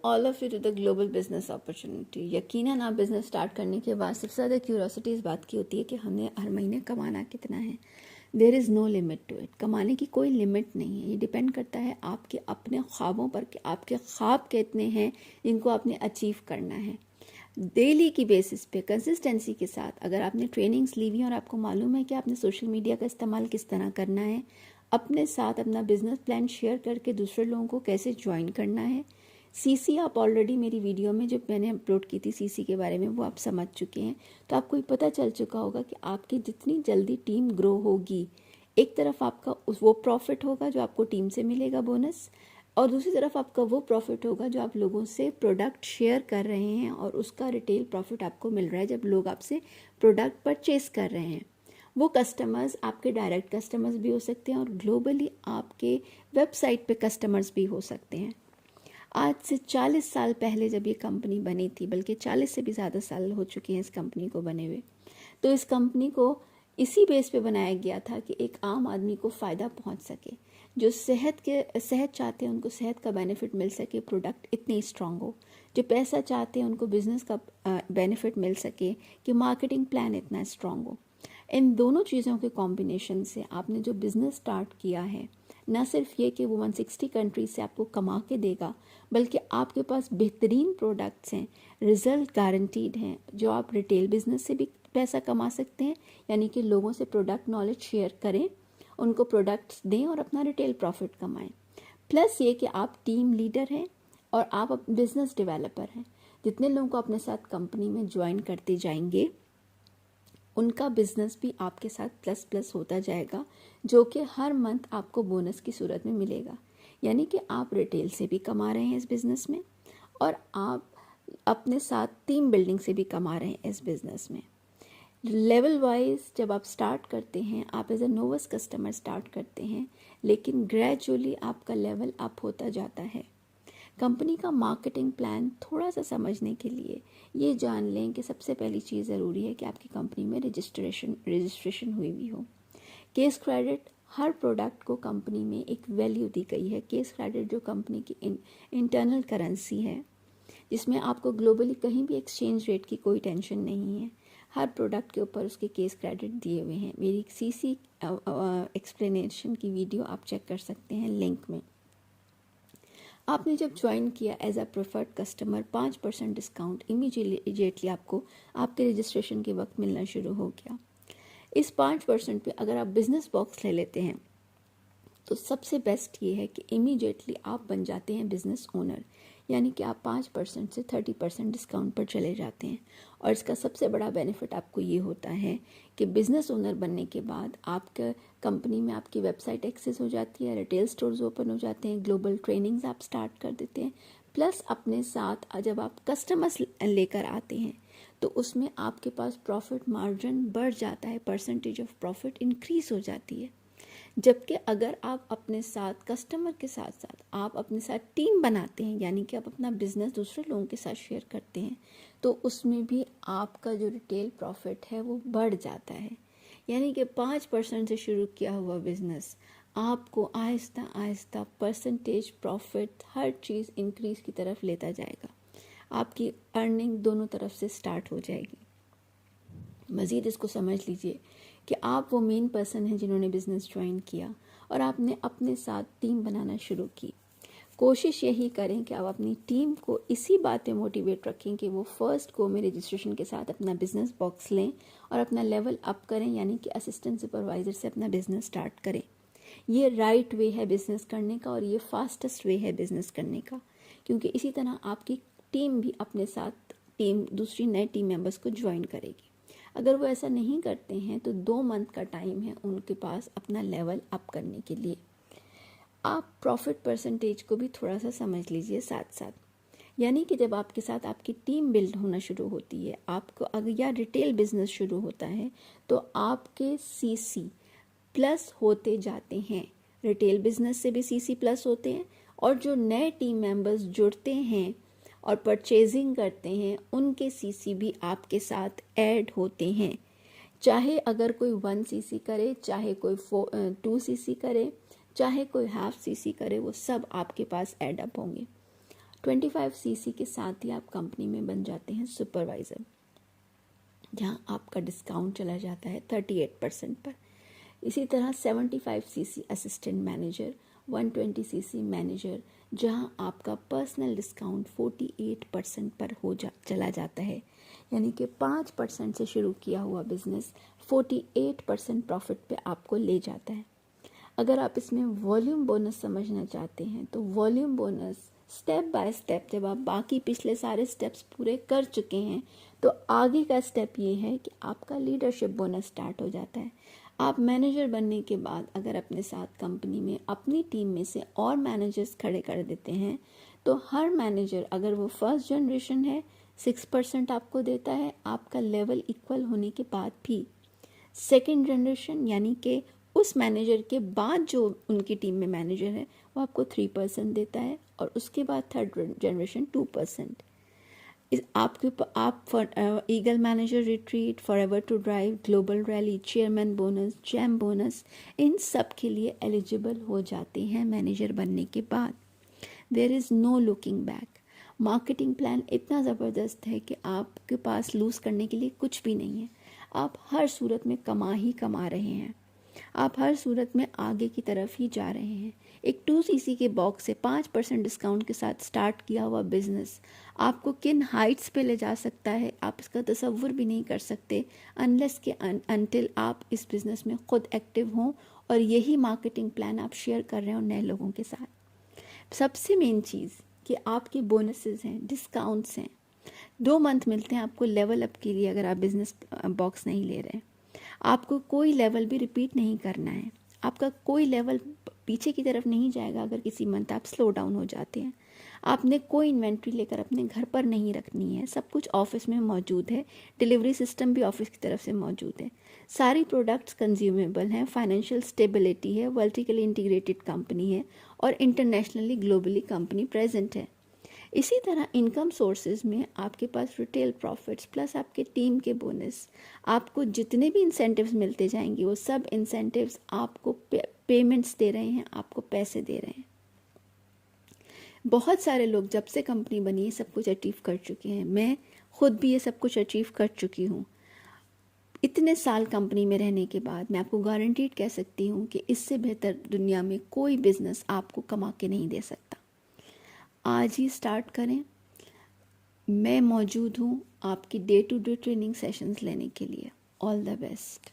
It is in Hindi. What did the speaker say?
All of you to the global business opportunity. यकीनन आप बिजनेस स्टार्ट करने के बाद सबसे ज़्यादा क्यूरोसिटी इस बात की होती है कि हमने हर महीने कमाना कितना है। There is no limit to it. कमाने की कोई लिमिट नहीं है। ये डिपेंड करता है आपके अपने ख्वाबों पर कि आपके ख्वाब कितने हैं जिनको आपने अचीव करना है। डेली की बेसिस पे कंसिस्टेंसी के साथ अगर आपने ट्रेनिंग्स ली हुई और आपको मालूम है कि आपने सोशल मीडिया का इस्तेमाल किस तरह करना है, अपने साथ अपना बिजनेस प्लान शेयर करके दूसरे लोगों को कैसे ज्वाइन करना है। सीसी आप ऑलरेडी मेरी वीडियो में जो मैंने अपलोड की थी सीसी के बारे में वो आप समझ चुके हैं, तो आपको ये पता चल चुका होगा कि आपकी जितनी जल्दी टीम ग्रो होगी, एक तरफ आपका वो प्रॉफिट होगा जो आपको टीम से मिलेगा बोनस, और दूसरी तरफ आपका वो प्रॉफिट होगा जो आप लोगों से प्रोडक्ट शेयर कर रहे हैं और उसका रिटेल प्रॉफिट आपको मिल रहा है जब लोग आपसे प्रोडक्ट परचेज कर रहे हैं। वो कस्टमर्स आपके डायरेक्ट कस्टमर्स भी हो सकते हैं और ग्लोबली आपके वेबसाइट पे कस्टमर्स भी हो सकते हैं। आज से 40 साल पहले जब ये कंपनी बनी थी, बल्कि 40 से भी ज़्यादा साल हो चुके हैं इस कंपनी को बने हुए, तो इस कंपनी को इसी बेस पे बनाया गया था कि एक आम आदमी को फ़ायदा पहुंच सके। जो सेहत चाहते हैं उनको सेहत का बेनिफिट मिल सके, प्रोडक्ट इतने स्ट्रांग हो। जो पैसा चाहते हैं उनको बिजनेस का बेनिफिट मिल सके कि मार्केटिंग प्लान इतना स्ट्रांग हो। इन दोनों चीज़ों के कॉम्बिनेशन से आपने जो बिज़नेस स्टार्ट किया है, न सिर्फ ये कि वो 160 कंट्रीज से आपको कमा के देगा, बल्कि आपके पास बेहतरीन प्रोडक्ट्स हैं, रिजल्ट गारंटीड हैं, जो आप रिटेल बिजनेस से भी पैसा कमा सकते हैं, यानी कि लोगों से प्रोडक्ट नॉलेज शेयर करें, उनको प्रोडक्ट्स दें और अपना रिटेल प्रॉफिट कमाएं। प्लस ये कि आप टीम लीडर हैं और आप बिजनेस डेवलपर हैं। जितने लोगों को अपने साथ कंपनी में ज्वाइन करते जाएंगे उनका बिजनेस भी आपके साथ प्लस प्लस होता जाएगा, जो कि हर मंथ आपको बोनस की सूरत में मिलेगा। यानी कि आप रिटेल से भी कमा रहे हैं इस बिज़नेस में और आप अपने साथ टीम बिल्डिंग से भी कमा रहे हैं इस बिज़नेस में। लेवल वाइज जब आप स्टार्ट करते हैं, आप एज अ नोवस कस्टमर स्टार्ट करते हैं, लेकिन ग्रेजुअली आपका लेवल अप होता जाता है। कंपनी का मार्केटिंग प्लान थोड़ा सा समझने के लिए ये जान लें कि सबसे पहली चीज़ ज़रूरी है कि आपकी कंपनी में रजिस्ट्रेशन हुई हुई हो। केस क्रेडिट, हर प्रोडक्ट को कंपनी में एक वैल्यू दी गई है। केस क्रेडिट जो कंपनी की इंटरनल करेंसी है, जिसमें आपको ग्लोबली कहीं भी एक्सचेंज रेट की कोई टेंशन नहीं है। हर प्रोडक्ट के ऊपर उसके केस क्रेडिट दिए हुए हैं। मेरी सीसी एक्सप्लेनेशन की वीडियो आप चेक कर सकते हैं लिंक में। आपने जब ज्वाइन किया as a preferred customer, 5% discount immediately आपको आपके रजिस्ट्रेशन के वक्त मिलना शुरू हो गया। इस 5% पे अगर आप बिजनेस बॉक्स ले लेते हैं तो सबसे बेस्ट ये है कि इमीडिएटली आप बन जाते हैं बिजनेस ओनर, यानी कि आप 5% से 30% डिस्काउंट पर चले जाते हैं। और इसका सबसे बड़ा बेनिफिट आपको ये होता है कि बिजनेस ओनर बनने के बाद आपके कंपनी में आपकी वेबसाइट एक्सेस हो जाती है, रिटेल स्टोर्स ओपन हो जाते हैं, ग्लोबल ट्रेनिंग्स आप स्टार्ट कर देते हैं। प्लस अपने साथ जब आप कस्टमर्स लेकर आते हैं तो उसमें आपके पास प्रॉफिट मार्जिन बढ़ जाता है, परसेंटेज ऑफ प्रॉफिट इंक्रीज हो जाती है। जबकि अगर आप अपने साथ कस्टमर के साथ साथ आप अपने साथ टीम बनाते हैं, यानी कि आप अपना बिजनेस दूसरे लोगों के साथ शेयर करते हैं, तो उसमें भी आपका जो रिटेल प्रॉफिट है वो बढ़ जाता है। यानी कि 5% से शुरू किया हुआ बिजनेस आपको आहिस्ता आहिस्ता परसेंटेज प्रॉफिट हर चीज़ इंक्रीज की तरफ लेता जाएगा। आपकी अर्निंग दोनों तरफ से स्टार्ट हो जाएगी। मज़ीद इसको समझ लीजिए कि आप वो मेन पर्सन हैं जिन्होंने बिज़नेस ज्वाइन किया और आपने अपने साथ टीम बनाना शुरू की। कोशिश यही करें कि आप अपनी टीम को इसी बात पे मोटिवेट रखें कि वो फर्स्ट गो में रजिस्ट्रेशन के साथ अपना बिजनेस बॉक्स लें और अपना लेवल अप करें, यानी कि असिस्टेंट सुपरवाइज़र से अपना बिजनेस स्टार्ट करें। ये राइट वे है बिज़नेस करने का और ये फास्टेस्ट वे है बिज़नेस करने का, क्योंकि इसी तरह आपकी टीम भी अपने साथ दूसरी नए टीम मेंबर्स को ज्वाइन करेगी। अगर वो ऐसा नहीं करते हैं तो 2 मंथ का टाइम है उनके पास अपना लेवल अप करने के लिए। आप प्रॉफिट परसेंटेज को भी थोड़ा सा समझ लीजिए साथ साथ, यानी कि जब आपके साथ आपकी टीम बिल्ड होना शुरू होती है, आपको अगर या रिटेल बिजनेस शुरू होता है तो आपके सीसी प्लस होते जाते हैं। रिटेल बिजनेस से भी सीसी प्लस होते हैं और जो नए टीम मेंबर्स जुड़ते हैं और परचेजिंग करते हैं उनके सीसी भी आपके साथ ऐड होते हैं। चाहे अगर कोई 1 सीसी करे, चाहे कोई 2 सीसी करे, चाहे कोई हाफ सीसी करे, वो सब आपके पास ऐड अप होंगे। 25 सीसी के साथ ही आप कंपनी में बन जाते हैं सुपरवाइज़र, जहाँ आपका डिस्काउंट चला जाता है 38% पर। इसी तरह 75 CC assistant manager, 120 CC manager, जहाँ आपका पर्सनल डिस्काउंट 48% पर चला जाता है, यानी कि 5% से शुरू किया हुआ बिजनेस 48% प्रॉफिट पे आपको ले जाता है। अगर आप इसमें वॉल्यूम बोनस समझना चाहते हैं तो volume bonus step by step, जब आप बाकी पिछले सारे स्टेप्स पूरे कर चुके हैं तो आगे का स्टेप ये है कि आपका लीडरशिप बोनस स्टार्ट हो जाता है। आप मैनेजर बनने के बाद अगर अपने साथ कंपनी में अपनी टीम में से और मैनेजर्स खड़े कर देते हैं तो हर मैनेजर, अगर वो फर्स्ट जनरेशन है, 6% आपको देता है आपका लेवल इक्वल होने के बाद भी। सेकेंड जनरेशन यानी कि उस मैनेजर के बाद जो उनकी टीम में मैनेजर है वो आपको 3% देता है, और उसके बाद थर्ड जनरेशन 2%। आप eagle manager retreat, forever to drive, global rally, chairman bonus, jam bonus, इन सब के लिए एलिजिबल हो जाते हैं मैनेजर बनने के बाद। There is no looking back. Marketing plan इतना ज़बरदस्त है कि आपके पास लूज़ करने के लिए कुछ भी नहीं है। आप हर सूरत में कमा ही कमा रहे हैं, आप हर सूरत में आगे की तरफ ही जा रहे हैं। एक 2 सीसी के बॉक्स से 5% डिस्काउंट के साथ स्टार्ट किया हुआ बिजनेस आपको किन हाइट्स पे ले जा सकता है आप इसका तसव्वुर भी नहीं कर सकते, अनलेस के अनटिल आप इस बिज़नेस में ख़ुद एक्टिव हों और यही मार्केटिंग प्लान आप शेयर कर रहे हो नए लोगों के साथ। सबसे मेन चीज़ कि आपके बोनसेस हैं, डिस्काउंट्स हैं, 2 मंथ मिलते हैं आपको लेवल अप के लिए। अगर आप बिज़नेस बॉक्स नहीं ले रहे हैं, आपको कोई लेवल भी रिपीट नहीं करना है, आपका कोई लेवल पीछे की तरफ नहीं जाएगा अगर किसी मंथ आप स्लो डाउन हो जाते हैं। आपने कोई इन्वेंट्री लेकर अपने घर पर नहीं रखनी है, सब कुछ ऑफिस में मौजूद है, डिलीवरी सिस्टम भी ऑफिस की तरफ से मौजूद है, सारी प्रोडक्ट्स कंज्यूमेबल हैं, फाइनेंशियल स्टेबिलिटी है, वर्टिकली इंटीग्रेटेड कंपनी है और इंटरनेशनली ग्लोबली कंपनी प्रेजेंट है। इसी तरह इनकम सोर्सेज में आपके पास रिटेल प्रॉफिट्स प्लस आपके टीम के बोनस, आपको जितने भी इंसेंटिव्स मिलते जाएंगे वो सब इंसेंटिव्स आपको पेमेंट्स दे रहे हैं, आपको पैसे दे रहे हैं। बहुत सारे लोग जब से कंपनी बनी है सब कुछ अचीव कर चुके हैं, मैं खुद भी ये सब कुछ अचीव कर चुकी हूँ। इतने साल कंपनी में रहने के बाद मैं आपको गारंटीड कह सकती हूँ कि इससे बेहतर दुनिया में कोई बिजनेस आपको कमा के नहीं दे सकता। आज ही स्टार्ट करें। मैं मौजूद हूँ आपकी day to day training sessions लेने के लिए। All the best.